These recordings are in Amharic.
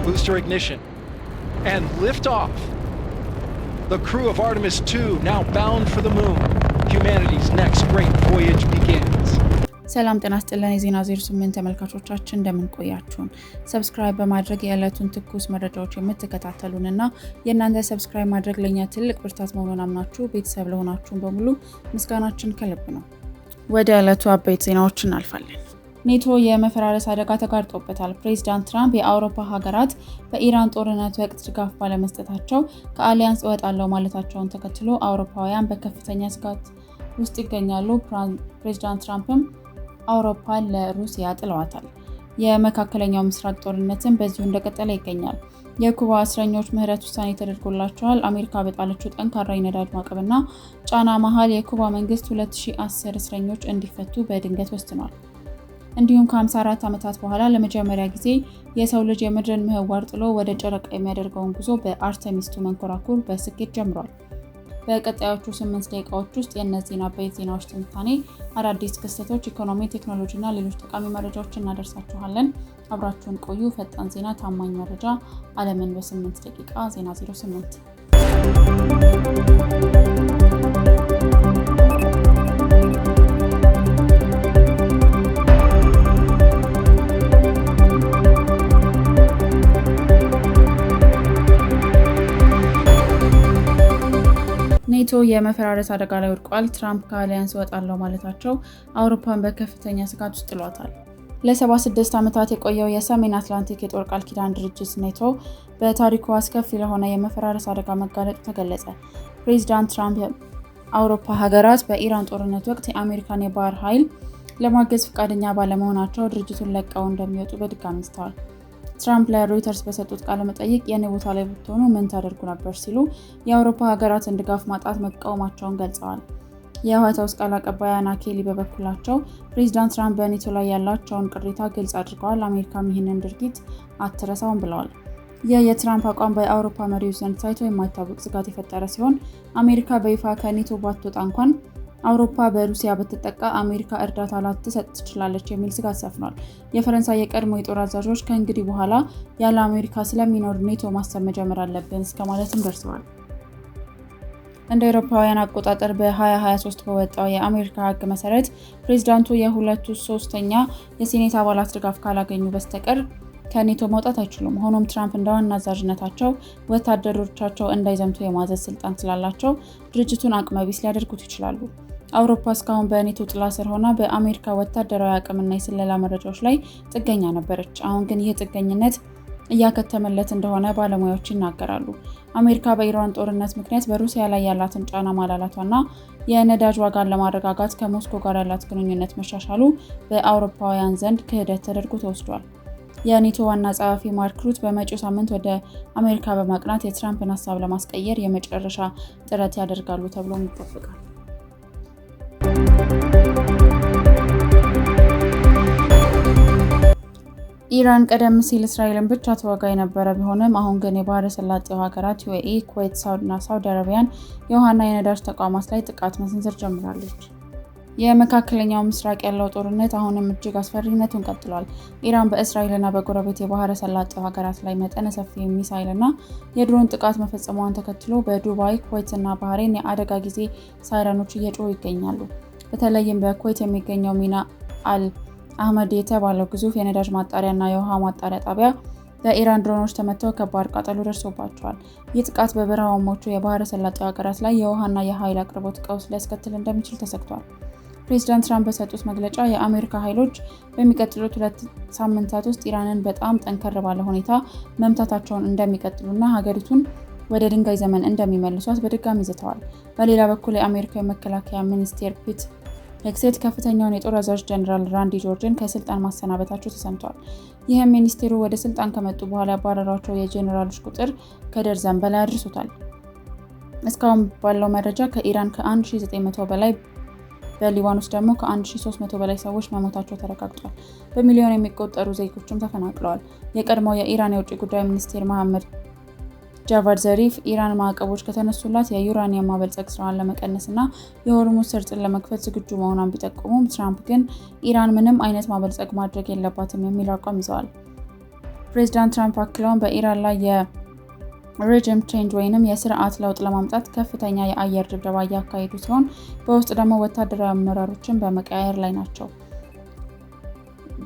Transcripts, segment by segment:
booster ignition, and liftoff. The crew of Artemis 2 now bound for the moon. Humanity's next great voyage begins. ሰላም ጤና ይስጥልን የዜና 08 ተመልካቾቻችን እንደምን ቆያችሁን? ሰብስክራይብ በማድረግ የዕለቱን ትኩስ መረጃዎች የምትከታተሉንና የእናንተ ሰብስክራይብ ማድረግ ለኛ ትልቅ ብርታት መሆኑን አምናችሁ ቤተሰብ ለሆናችሁን በሙሉ ምስጋናችን ከልብ ነው። ወደ ዕለቱ አበይት ዜናዎች እናልፋለን። ኔቶ የመፈራረስ አደጋ ተጋርጦበታል። ፕሬዝዳንት ትራምፕ የአውሮፓ ሀገራት በኢራን ጦርነት ወቅት ድጋፍ ባለመስጠታቸው ከአሊያንስ እወጣለሁ ማለታቸውን ተከትሎ አውሮፓውያን በከፍተኛ ስጋት ውስጥ ይገኛሉ። ፕሬዝዳንት ትራምፕም አውሮፓን ለሩሲያ ጥለዋታል። የመካከለኛው ምስራቅ ጦርነትን በዚሁ እንደቀጠለ ይገኛል። የኩባ እስረኞች ምህረት ውሳኔ ተደርጎላቸዋል። አሜሪካ በጣለችው ጠንካራ የነዳጅ ማዕቀብና ጫና መሃል የኩባ መንግስት 2010 እስረኞች እንዲፈቱ በድንገት ወስኗል። እንዲሁም ከ54 ዓመታት በኋላ ለመጀመሪያ ጊዜ የሰው ልጅ የምድርን ምህዋር ጥሎ ወደ ጨረቃ የሚያደርገውን ጉዞ በአርተሚስ 2 መንኮራኩር በስኬት ጀምሯል። በቀጣዮቹ 8 ደቂቃዎች ውስጥ የእነዚህን አበይት ዜናዎች ትንታኔ፣ አዳዲስ ክስተቶች፣ ኢኮኖሚ፣ ቴክኖሎጂ እና ሌሎች ጠቃሚ መረጃዎችን እናደርሳችኋለን። አብራችሁን ቆዩ። ፈጣን ዜና፣ ታማኝ መረጃ፣ ዓለምን በ8 ደቂቃ። ዜና 08 ኔቶ የመፈራረስ አደጋ ላይ ወድቋል። ትራምፕ ከአሊያንስ እወጣለሁ ማለታቸው አውሮፓን በከፍተኛ ስጋት ውስጥ ጥሏታል። ለ76 ዓመታት የቆየው የሰሜን አትላንቲክ የጦር ቃል ኪዳን ድርጅት ኔቶ በታሪኩ አስከፊ ለሆነ የመፈራረስ አደጋ መጋለጡ ተገለጸ። ፕሬዝዳንት ትራምፕ የአውሮፓ ሀገራት በኢራን ጦርነት ወቅት የአሜሪካን የባህር ኃይል ለማገዝ ፈቃደኛ ባለመሆናቸው ድርጅቱን ለቀው እንደሚወጡ በድጋሚ ዝተዋል። ትራምፕ ለሮይተርስ በሰጡት ቃለ መጠይቅ የኔ ቦታ ላይ ብትሆኑ ምን ታደርጉ ነበር ሲሉ የአውሮፓ ሀገራትን ድጋፍ ማጣት መቃወማቸውን ገልጸዋል። የዋይት ሃውስ ቃል አቀባይ አና ኬሊ በበኩላቸው ፕሬዝዳንት ትራምፕ በኔቶ ላይ ያላቸውን ቅሬታ ግልጽ አድርገዋል፣ አሜሪካም ይህንን ድርጊት አትረሳውም ብለዋል። ይህ የትራምፕ አቋም በአውሮፓ መሪዎች ዘንድ ታይቶ የማይታወቅ ስጋት የፈጠረ ሲሆን አሜሪካ በይፋ ከኔቶ ባትወጣ እንኳን አውሮፓ በሩሲያ ብትጠቃ አሜሪካ እርዳታ ላትሰጥ ትችላለች የሚል ስጋት ሰፍኗል። የፈረንሳይ የቀድሞ የጦር አዛዦች ከእንግዲህ በኋላ ያለ አሜሪካ ስለሚኖር ኔቶ ማሰብ መጀመር አለብን እስከማለትም ደርሰዋል። እንደ አውሮፓውያን አቆጣጠር በ2023 በወጣው የአሜሪካ ሕግ መሰረት ፕሬዝዳንቱ የ2/3 የሴኔት አባላት ድጋፍ ካላገኙ በስተቀር ከኔቶ መውጣት አይችሉም። ሆኖም ትራምፕ እንደ ዋና አዛዥነታቸው ወታደሮቻቸው እንዳይዘምቱ የማዘዝ ስልጣን ስላላቸው ድርጅቱን አቅመቢስ ሊያደርጉት ይችላሉ። አውሮፓ እስካሁን በኔቶ ጥላ ስር ሆና በአሜሪካ ወታደራዊ አቅምና የስለላ መረጃዎች ላይ ጥገኛ ነበረች። አሁን ግን ይህ ጥገኝነት እያከተመለት እንደሆነ ባለሙያዎች ይናገራሉ። አሜሪካ በኢራን ጦርነት ምክንያት በሩሲያ ላይ ያላትን ጫና ማላላቷና የነዳጅ ዋጋን ለማረጋጋት ከሞስኮ ጋር ያላት ግንኙነት መሻሻሉ በአውሮፓውያን ዘንድ ክህደት ተደርጎ ተወስዷል። የኔቶ ዋና ጸሐፊ ማርክ ሩት በመጪው ሳምንት ወደ አሜሪካ በማቅናት የትራምፕን ሀሳብ ለማስቀየር የመጨረሻ ጥረት ያደርጋሉ ተብሎ ይጠበቃል። ኢራን ቀደም ሲል እስራኤልን ብቻ ተዋጋ የነበረ ቢሆንም አሁን ግን የባህረ ሰላጤው ሀገራት ዩኤኢ፣ ኩዌት እና ሳውዲ አረቢያን የውሃና የነዳጅ ተቋማት ላይ ጥቃት መሰንዘር ጀምራለች። የመካከለኛው ምስራቅ ያለው ጦርነት አሁንም እጅግ አስፈሪነቱን ቀጥሏል። ኢራን በእስራኤልና በጎረቤት የባህረ ሰላጤው ሀገራት ላይ መጠነ ሰፊ ሚሳይልና የድሮን ጥቃት መፈጸሟን ተከትሎ በዱባይ፣ ኩዌት እና ባህሬን የአደጋ ጊዜ ሳይረኖች እየጮሁ ይገኛሉ። በተለይም በኩዌት የሚገኘው ሚና አል አህመድ የተባለው ግዙፍ የነዳጅ ማጣሪያና የውሃ ማጣሪያ ጣቢያ በኢራን ድሮኖች ተመተው ከባድ ቃጠሎ ደርሶባቸዋል። ይህ ጥቃት በበረሃማዎቹ የባህረ ሰላጤው ሀገራት ላይ የውሃና የኃይል አቅርቦት ቀውስ ሊያስከትል እንደሚችል ተሰግቷል። ፕሬዝዳንት ትራምፕ በሰጡት መግለጫ የአሜሪካ ኃይሎች በሚቀጥሉት 2 ሳምንታት ውስጥ ኢራንን በጣም ጠንከር ባለ ሁኔታ መምታታቸውን እንደሚቀጥሉና ሀገሪቱን ወደ ድንጋይ ዘመን እንደሚመልሷት በድጋሚ ዝተዋል። በሌላ በኩል የአሜሪካ የመከላከያ ሚኒስቴር ፒት ሄግሴት ከፍተኛውን የጦር አዛዥ ጀነራል ራንዲ ጆርጅን ከስልጣን ማሰናበታቸው ተሰምቷል። ይህም ሚኒስቴሩ ወደ ስልጣን ከመጡ በኋላ ያባረሯቸው የጀነራሎች ቁጥር ከደርዘን በላይ አድርሶታል። እስካሁን ባለው መረጃ ከኢራን ከ1900 በላይ በሊባኖስ ደግሞ ከ1300 በላይ ሰዎች መሞታቸው ተረጋግጧል። በሚሊዮን የሚቆጠሩ ዜጎችም ተፈናቅለዋል። የቀድሞው የኢራን የውጭ ጉዳይ ሚኒስቴር መሐመድ ጃቫድ ዘሪፍ ኢራን ማዕቀቦች ከተነሱላት የዩራኒየም ማበልጸግ ስራዋን ለመቀነስና የሆርሙዝ ሰርጥን ለመክፈት ዝግጁ መሆኗን ቢጠቁሙም ትራምፕ ግን ኢራን ምንም አይነት ማበልጸግ ማድረግ የለባትም የሚል አቋም ይዘዋል። ፕሬዚዳንት ትራምፕ አክለውን በኢራን ላይ የሬጅም ቼንጅ ወይንም የስርዓት ለውጥ ለማምጣት ከፍተኛ የአየር ድብደባ እያካሄዱ ሲሆን በውስጥ ደግሞ ወታደራዊ አመራሮችን በመቀያየር ላይ ናቸው።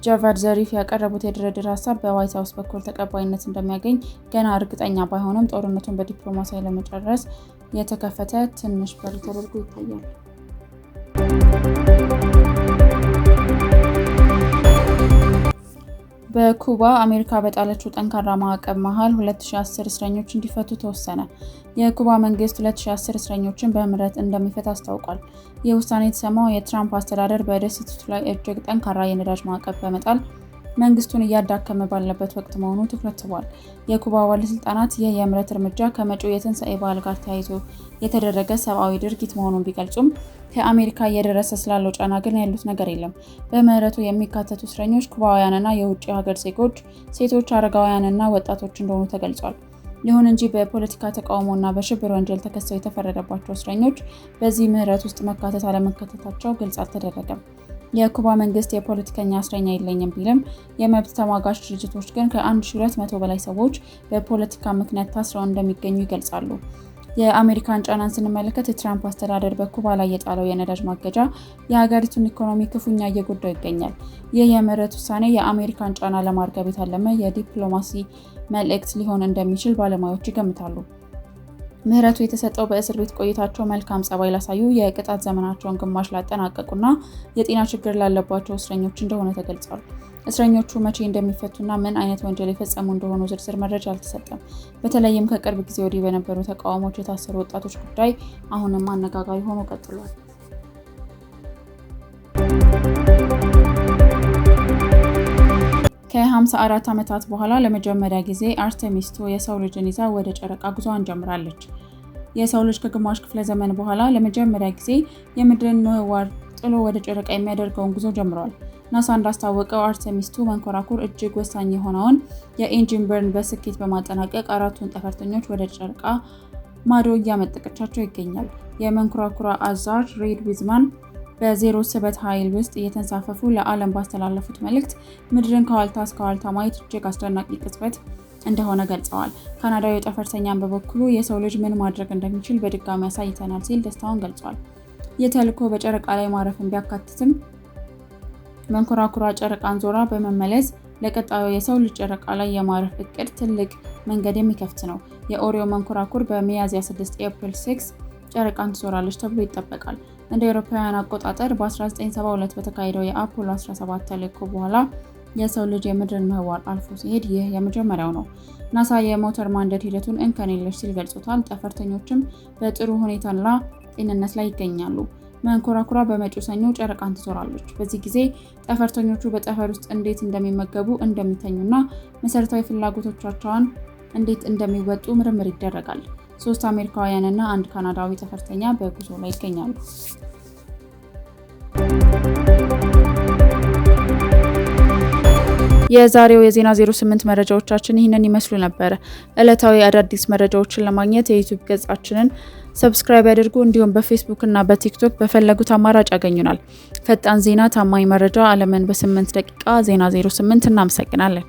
ጃቫድ ዘሪፍ ያቀረቡት የድርድር ሀሳብ በዋይት ሀውስ በኩል ተቀባይነት እንደሚያገኝ ገና እርግጠኛ ባይሆንም ጦርነቱን በዲፕሎማሲያዊ ለመጨረስ የተከፈተ ትንሽ በር ተደርጎ ይታያል። በኩባ አሜሪካ በጣለችው ጠንካራ ማዕቀብ መሃል 2010 እስረኞች እንዲፈቱ ተወሰነ። የኩባ መንግስት 2010 እስረኞችን በምህረት እንደሚፈታ አስታውቋል። ይህ ውሳኔ የተሰማው የትራምፕ አስተዳደር በደሴቲቱ ላይ እጅግ ጠንካራ የነዳጅ ማዕቀብ በመጣል መንግስቱን እያዳከመ ባለበት ወቅት መሆኑ ትኩረት ስቧል። የኩባ ባለስልጣናት ይህ የምህረት እርምጃ ከመጪው የትንሣኤ በዓል ጋር ተያይዞ የተደረገ ሰብአዊ ድርጊት መሆኑን ቢገልጹም ከአሜሪካ እየደረሰ ስላለው ጫና ግን ያሉት ነገር የለም። በምህረቱ የሚካተቱ እስረኞች ኩባውያንና የውጭ ሀገር ዜጎች፣ ሴቶች፣ አረጋውያንና ወጣቶች እንደሆኑ ተገልጿል። ይሁን እንጂ በፖለቲካ ተቃውሞና በሽብር ወንጀል ተከሰው የተፈረደባቸው እስረኞች በዚህ ምህረት ውስጥ መካተት አለመካተታቸው ግልጽ አልተደረገም። የኩባ መንግስት የፖለቲከኛ እስረኛ የለኝም ቢልም የመብት ተሟጋች ድርጅቶች ግን ከ1200 በላይ ሰዎች በፖለቲካ ምክንያት ታስረው እንደሚገኙ ይገልጻሉ። የአሜሪካን ጫናን ስንመለከት የትራምፕ አስተዳደር በኩባ ላይ የጣለው የነዳጅ ማገጃ የሀገሪቱን ኢኮኖሚ ክፉኛ እየጎዳው ይገኛል። ይህ የምህረት ውሳኔ የአሜሪካን ጫና ለማርገብ የታለመ የዲፕሎማሲ መልእክት ሊሆን እንደሚችል ባለሙያዎች ይገምታሉ። ምህረቱ የተሰጠው በእስር ቤት ቆይታቸው መልካም ጸባይ ላሳዩ፣ የቅጣት ዘመናቸውን ግማሽ ላጠናቀቁና የጤና ችግር ላለባቸው እስረኞች እንደሆነ ተገልጿል። እስረኞቹ መቼ እንደሚፈቱና ምን አይነት ወንጀል የፈጸሙ እንደሆኑ ዝርዝር መረጃ አልተሰጠም። በተለይም ከቅርብ ጊዜ ወዲህ በነበሩ ተቃውሞዎች የታሰሩ ወጣቶች ጉዳይ አሁንም አነጋጋሪ ሆኖ ቀጥሏል። ከ54 ዓመታት በኋላ ለመጀመሪያ ጊዜ አርቴሚስ 2 የሰው ልጅን ይዛ ወደ ጨረቃ ጉዞዋን ጀምራለች። የሰው ልጅ ከግማሽ ክፍለ ዘመን በኋላ ለመጀመሪያ ጊዜ የምድርን ምህዋር ጥሎ ወደ ጨረቃ የሚያደርገውን ጉዞ ጀምሯል። ናሳ እንዳስታወቀው አርቴሚስ 2 መንኮራኩር እጅግ ወሳኝ የሆነውን የኢንጂን በርን በስኬት በማጠናቀቅ 4ቱን ጠፈርተኞች ወደ ጨረቃ ማዶ እያመጠቀቻቸው ይገኛል። የመንኮራኩሯ አዛዥ ሬድ ዊዝማን በዜሮ ስበት ኃይል ውስጥ እየተንሳፈፉ ለዓለም ባስተላለፉት መልእክት ምድርን ከዋልታ እስከ ዋልታ ማየት እጅግ አስደናቂ ቅጽበት እንደሆነ ገልጸዋል። ካናዳዊ ጠፈርተኛም በበኩሉ የሰው ልጅ ምን ማድረግ እንደሚችል በድጋሚ ያሳይተናል ሲል ደስታውን ገልጿል። ይህ ተልዕኮ በጨረቃ ላይ ማረፍን ቢያካትትም መንኮራኩሯ ጨረቃን ዞራ በመመለስ ለቀጣዩ የሰው ልጅ ጨረቃ ላይ የማረፍ እቅድ ትልቅ መንገድ የሚከፍት ነው። የኦሪዮ መንኮራኩር በሚያዝያ 6 ኤፕሪል 6 ጨረቃን ትዞራለች ተብሎ ይጠበቃል። እንደ አውሮፓውያን አቆጣጠር በ1972 በተካሄደው የአፖሎ 17 ተልዕኮ በኋላ የሰው ልጅ የምድርን ምህዋር አልፎ ሲሄድ ይህ የመጀመሪያው ነው። ናሳ የሞተር ማንደድ ሂደቱን እንከን የለሽ ሲል ገልጾታል። ጠፈርተኞችም በጥሩ ሁኔታና ጤንነት ላይ ይገኛሉ። መንኮራኩሯ በመጪው ሰኞ ጨረቃን ትዞራለች። በዚህ ጊዜ ጠፈርተኞቹ በጠፈር ውስጥ እንዴት እንደሚመገቡ፣ እንደሚተኙና መሰረታዊ ፍላጎቶቻቸውን እንዴት እንደሚወጡ ምርምር ይደረጋል። 3 አሜሪካውያንና 1 ካናዳዊ ጠፈርተኛ በጉዞ ላይ ይገኛሉ። የዛሬው የዜና 08 መረጃዎቻችን ይህንን ይመስሉ ነበር። ዕለታዊ አዳዲስ መረጃዎችን ለማግኘት የዩቲዩብ ገጻችንን ሰብስክራይብ ያድርጉ። እንዲሁም በፌስቡክ እና በቲክቶክ በፈለጉት አማራጭ ያገኙናል። ፈጣን ዜና፣ ታማኝ መረጃ፣ ዓለምን በ8 ደቂቃ። ዜና 08 እናመሰግናለን።